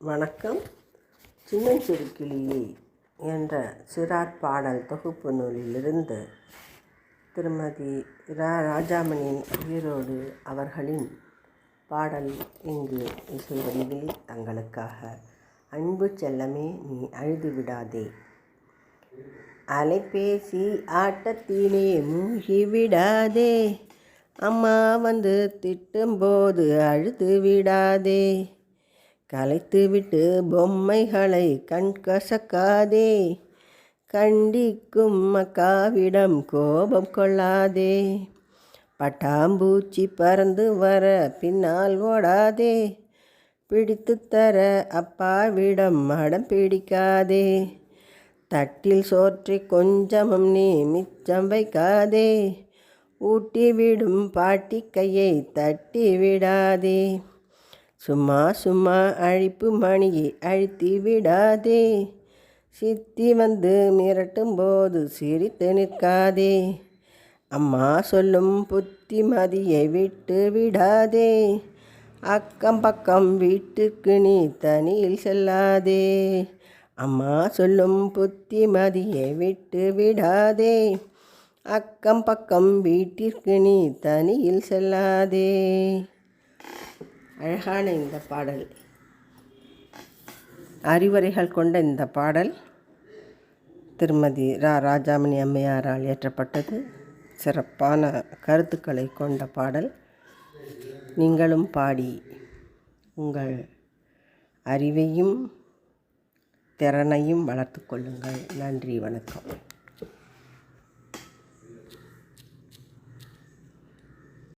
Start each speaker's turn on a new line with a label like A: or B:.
A: வணக்கம். சின்னஞ்சிறு கிளியே என்ற சிறார் பாடல் தொகுப்பு நூலிலிருந்து திருமதி ராஜாமணி ஈரோடு அவர்களின் பாடல் இங்கு இசை வடிவில் தங்களுக்காக. அன்பு செல்லமே நீ அழுது விடாதே, அலைபேசி ஆட்டத்திலே மூழ்கி விடாதே, அம்மா வந்து திட்டும்போது அழுது விடாதே, கலைத்துவிட்டு பொம்மைகளை கண் கசக்காதே, கண்டிக்கும் அக்காவிடம் கோபம் கொள்ளாதே, பட்டாம்பூச்சி பறந்து வர பின்னால் ஓடாதே, பிடித்து தர அப்பாவிடம் மடம் பிடிக்காதே, தட்டில் சோற்றை கொஞ்சமும் நீ மிச்சம் வைக்காதே, ஊட்டிவிடும் பாட்டி கையை தட்டி விடாதே, சும்மா சும்மா அழிப்பு மணியை அழுத்தி விடாதே, சித்தி வந்து மிரட்டும் போது சிரித்து நிற்காதே, அம்மா சொல்லும் புத்திமதியை விட்டு விடாதே, அக்கம் பக்கம் வீட்டுக்கு நீ தனியில் செல்லாதே, அம்மா சொல்லும் புத்திமதியை விட்டு விடாதே, அக்கம் பக்கம் வீட்டிற்கு நீ தனியில் செல்லாதே. அழகான இந்த பாடல், அறிவுரைகள் கொண்ட இந்த பாடல் திருமதி ராஜாமணி அம்மையாரால் இயற்றப்பட்டது. சிறப்பான கருத்துக்களை கொண்ட பாடல். நீங்களும் பாடி உங்கள் அறிவையும் திறனையும் வளர்த்து கொள்ளுங்கள். நன்றி, வணக்கம்.